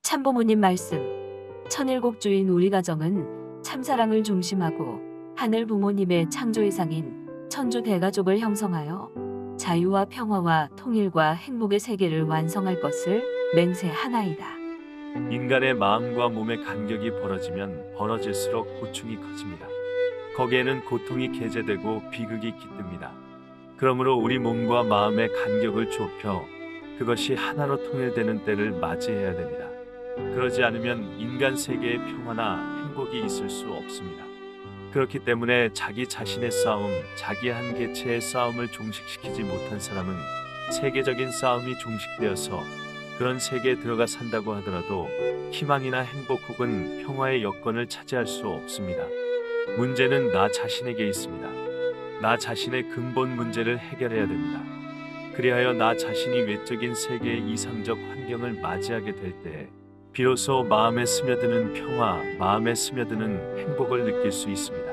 참부모님 말씀. 천일국주인 우리 가정은 참사랑을 중심하고 하늘 부모님의 창조이상인 천주 대가족을 형성하여 자유와 평화와 통일과 행복의 세계를 완성할 것을 맹세하나이다. 인간의 마음과 몸의 간격이 벌어지면 벌어질수록 고충이 커집니다. 거기에는 고통이 게재되고 비극이 깃듭니다. 그러므로 우리 몸과 마음의 간격을 좁혀 그것이 하나로 통일되는 때를 맞이해야 됩니다. 그러지 않으면 인간 세계의 평화나 행복이 있을 수 없습니다. 그렇기 때문에 자기 자신의 싸움, 자기 한 개체의 싸움을 종식시키지 못한 사람은 세계적인 싸움이 종식되어서 그런 세계에 들어가 산다고 하더라도 희망이나 행복 혹은 평화의 여건을 차지할 수 없습니다. 문제는 나 자신에게 있습니다. 나 자신의 근본 문제를 해결해야 됩니다. 그리하여 나 자신이 외적인 세계의 이상적 환경을 맞이하게 될 때 비로소 마음에 스며드는 평화, 마음에 스며드는 행복을 느낄 수 있습니다.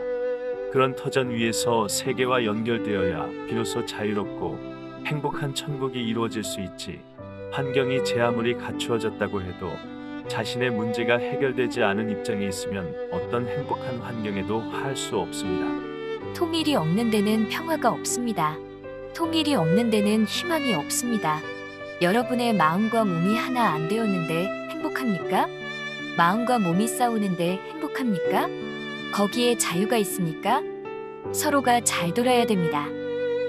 그런 터전 위에서 세계와 연결되어야 비로소 자유롭고 행복한 천국이 이루어질 수 있지, 환경이 제 아무리 갖추어졌다고 해도 자신의 문제가 해결되지 않은 입장에 있으면 어떤 행복한 환경에도 할 수 없습니다. 통일이 없는 데는 평화가 없습니다. 통일이 없는 데는 희망이 없습니다. 여러분의 마음과 몸이 하나 안 되었는데 행복합니까? 마음과 몸이 싸우는데 행복합니까? 거기에 자유가 있습니까? 서로가 잘 돌아야 됩니다.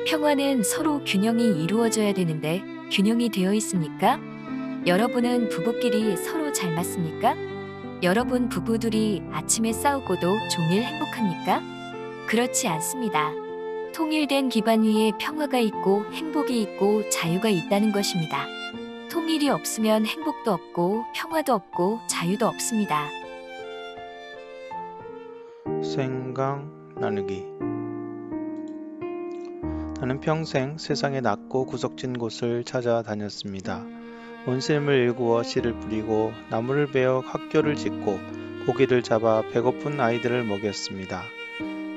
평화는 서로 균형이 이루어져야 되는데 균형이 되어 있습니까? 여러분은 부부끼리 서로 잘 맞습니까? 여러분 부부들이 아침에 싸우고도 종일 행복합니까? 그렇지 않습니다. 통일된 기반 위에 평화가 있고 행복이 있고 자유가 있다는 것입니다. 통일이 없으면 행복도 없고 평화도 없고 자유도 없습니다. 생각 나누기. 나는 평생 세상에 낮고 구석진 곳을 찾아다녔습니다. 온샘을 일구어 씨를 뿌리고 나무를 베어 학교를 짓고 고기를 잡아 배고픈 아이들을 먹였습니다.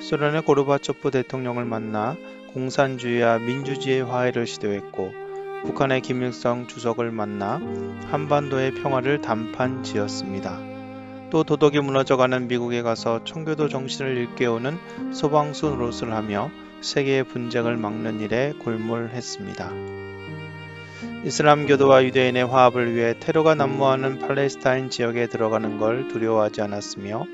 소련의 고르바초프 대통령을 만나 공산주의와 민주주의의 화해를 시도했고 북한의 김일성 주석을 만나 한반도의 평화를 단판 지었습니다. 또 도덕이 무너져가는 미국에 가서 청교도 정신을 일깨우는 소방수 노릇을 하며 세계의 분쟁을 막는 일에 골몰했습니다. 이슬람교도와 유대인의 화합을 위해 테러가 난무하는 팔레스타인 지역에 들어가는 걸 두려워하지 않았으며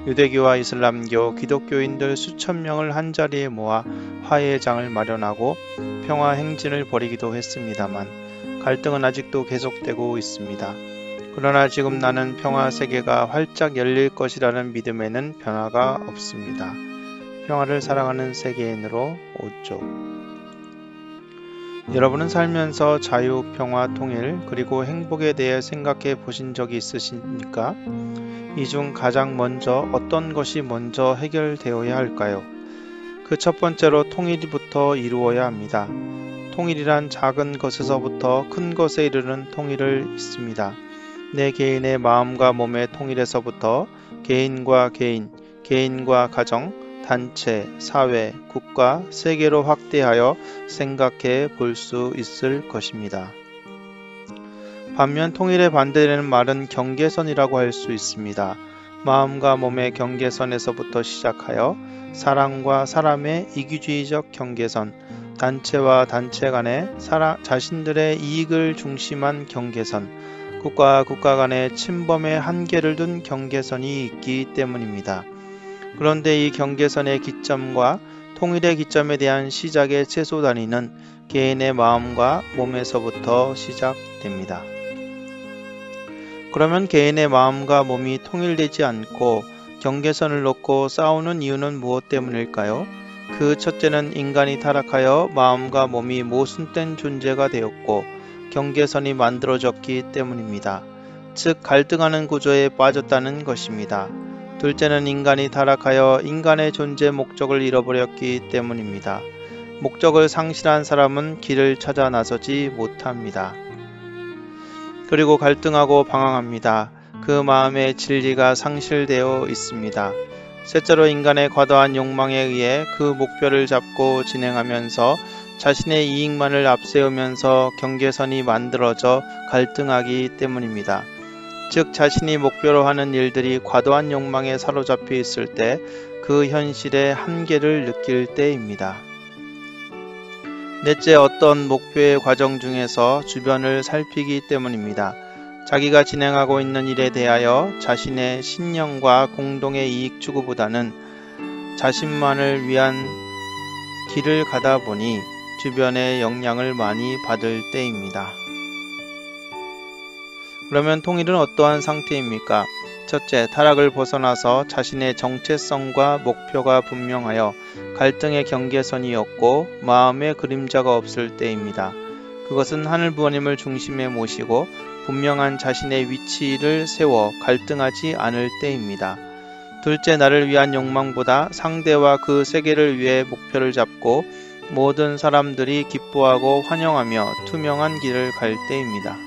유대교와 이슬람교, 기독교인들 수천 명을 한자리에 모아 화해의 장을 마련하고 평화 행진을 벌이기도 했습니다만 갈등은 아직도 계속되고 있습니다. 그러나 지금 나는 평화 세계가 활짝 열릴 것이라는 믿음에는 변화가 없습니다. 평화를 사랑하는 세계인으로 5쪽. 여러분은 살면서 자유, 평화, 통일, 그리고 행복에 대해 생각해 보신 적이 있으십니까? 이 중 가장 먼저 어떤 것이 먼저 해결되어야 할까요? 그 첫 번째로 통일부터 이루어야 합니다. 통일이란 작은 것에서부터 큰 것에 이르는 통일을 있습니다. 내 개인의 마음과 몸의 통일에서부터 개인과 개인, 개인과 가정, 단체, 사회, 국가, 세계로 확대하여 생각해 볼 수 있을 것입니다. 반면 통일의 반대되는 말은 경계선이라고 할 수 있습니다. 마음과 몸의 경계선에서부터 시작하여 사람과 사람의 이기주의적 경계선, 단체와 단체 간의 자신들의 이익을 중심한 경계선, 국가와 국가 간의 침범의 한계를 둔 경계선이 있기 때문입니다. 그런데 이 경계선의 기점과 통일의 기점에 대한 시작의 최소 단위는 개인의 마음과 몸에서부터 시작됩니다. 그러면 개인의 마음과 몸이 통일되지 않고 경계선을 놓고 싸우는 이유는 무엇 때문일까요? 그 첫째는 인간이 타락하여 마음과 몸이 모순된 존재가 되었고 경계선이 만들어졌기 때문입니다. 즉 갈등하는 구조에 빠졌다는 것입니다. 둘째는 인간이 타락하여 인간의 존재 목적을 잃어버렸기 때문입니다. 목적을 상실한 사람은 길을 찾아 나서지 못합니다. 그리고 갈등하고 방황합니다. 그 마음의 진리가 상실되어 있습니다. 셋째로 인간의 과도한 욕망에 의해 그 목표를 잡고 진행하면서 자신의 이익만을 앞세우면서 경계선이 만들어져 갈등하기 때문입니다. 즉 자신이 목표로 하는 일들이 과도한 욕망에 사로잡혀 있을 때 그 현실의 한계를 느낄 때입니다. 넷째, 어떤 목표의 과정 중에서 주변을 살피기 때문입니다. 자기가 진행하고 있는 일에 대하여 자신의 신념과 공동의 이익 추구보다는 자신만을 위한 길을 가다 보니 주변의 영향을 많이 받을 때입니다. 그러면 통일은 어떠한 상태입니까? 첫째, 타락을 벗어나서 자신의 정체성과 목표가 분명하여 갈등의 경계선이 없고 마음의 그림자가 없을 때입니다. 그것은 하늘 부모님을 중심에 모시고 분명한 자신의 위치를 세워 갈등하지 않을 때입니다. 둘째, 나를 위한 욕망보다 상대와 그 세계를 위해 목표를 잡고 모든 사람들이 기뻐하고 환영하며 투명한 길을 갈 때입니다.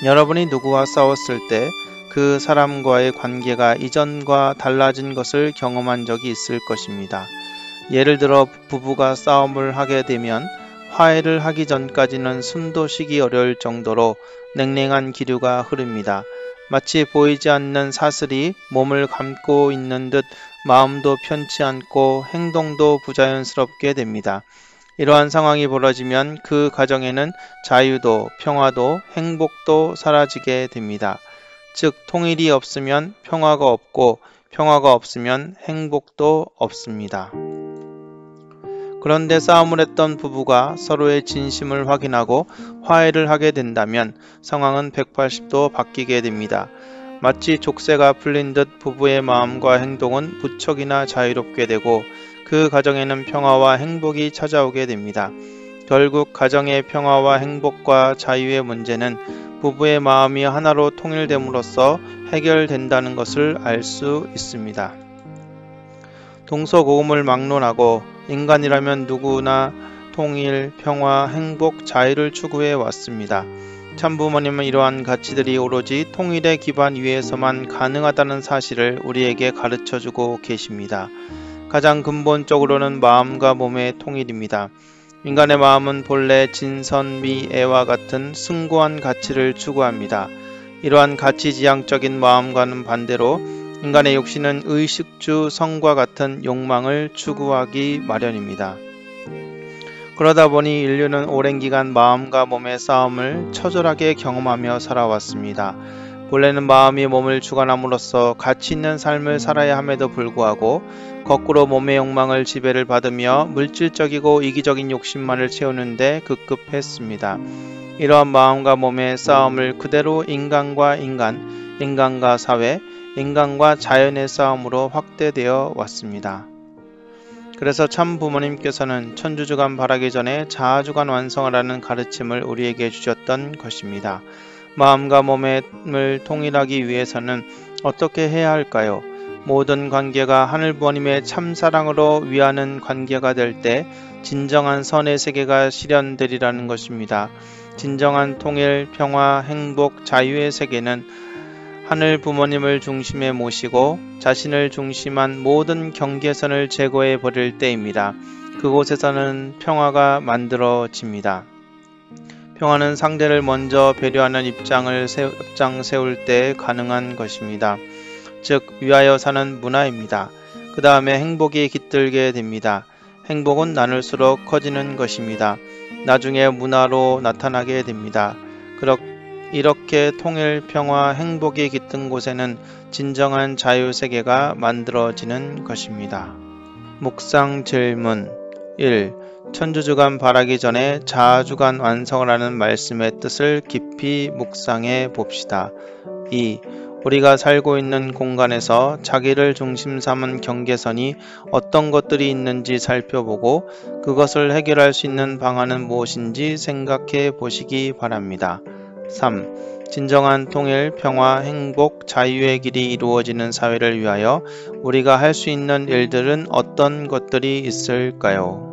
여러분이 누구와 싸웠을 때 그 사람과의 관계가 이전과 달라진 것을 경험한 적이 있을 것입니다. 예를 들어 부부가 싸움을 하게 되면 화해를 하기 전까지는 숨도 쉬기 어려울 정도로 냉랭한 기류가 흐릅니다. 마치 보이지 않는 사슬이 몸을 감고 있는 듯 마음도 편치 않고 행동도 부자연스럽게 됩니다. 이러한 상황이 벌어지면 그 가정에는 자유도, 평화도, 행복도 사라지게 됩니다. 즉, 통일이 없으면 평화가 없고 평화가 없으면 행복도 없습니다. 그런데 싸움을 했던 부부가 서로의 진심을 확인하고 화해를 하게 된다면 상황은 180도 바뀌게 됩니다. 마치 족쇄가 풀린 듯 부부의 마음과 행동은 무척이나 자유롭게 되고 그 가정에는 평화와 행복이 찾아오게 됩니다. 결국 가정의 평화와 행복과 자유의 문제는 부부의 마음이 하나로 통일됨으로써 해결된다는 것을 알 수 있습니다. 동서고금을 막론하고 인간이라면 누구나 통일, 평화, 행복, 자유를 추구해 왔습니다. 참부모님은 이러한 가치들이 오로지 통일의 기반 위에서만 가능하다는 사실을 우리에게 가르쳐주고 계십니다. 가장 근본적으로는 마음과 몸의 통일입니다. 인간의 마음은 본래 진선미애와 같은 숭고한 가치를 추구합니다. 이러한 가치지향적인 마음과는 반대로 인간의 육신은 의식주 성과 같은 욕망을 추구하기 마련입니다. 그러다 보니 인류는 오랜 기간 마음과 몸의 싸움을 처절하게 경험하며 살아왔습니다. 본래는 마음이 몸을 주관함으로써 가치 있는 삶을 살아야 함에도 불구하고 거꾸로 몸의 욕망을 지배를 받으며 물질적이고 이기적인 욕심만을 채우는데 급급했습니다. 이러한 마음과 몸의 싸움을 그대로 인간과 인간, 인간과 사회, 인간과 자연의 싸움으로 확대되어 왔습니다. 그래서 참 부모님께서는 천주주간 바라기 전에 자아주간 완성하라는 가르침을 우리에게 주셨던 것입니다. 마음과 몸을 통일하기 위해서는 어떻게 해야 할까요? 모든 관계가 하늘 부모님의 참사랑으로 위하는 관계가 될 때 진정한 선의 세계가 실현되리라는 것입니다. 진정한 통일, 평화, 행복, 자유의 세계는 하늘 부모님을 중심에 모시고 자신을 중심한 모든 경계선을 제거해 버릴 때입니다. 그곳에서는 평화가 만들어집니다. 평화는 상대를 먼저 배려하는 입장 세울 때 가능한 것입니다. 즉 위하여 사는 문화입니다. 그 다음에 행복이 깃들게 됩니다. 행복은 나눌수록 커지는 것입니다. 나중에 문화로 나타나게 됩니다. 이렇게 통일, 평화, 행복이 깃든 곳에는 진정한 자유세계가 만들어지는 것입니다. 묵상 질문 1. 천주주간 바라기 전에 자아주간 완성을 하는 말씀의 뜻을 깊이 묵상해 봅시다. 2. 우리가 살고 있는 공간에서 자기를 중심 삼은 경계선이 어떤 것들이 있는지 살펴보고 그것을 해결할 수 있는 방안은 무엇인지 생각해 보시기 바랍니다. 3. 진정한 통일, 평화, 행복, 자유의 길이 이루어지는 사회를 위하여 우리가 할 수 있는 일들은 어떤 것들이 있을까요?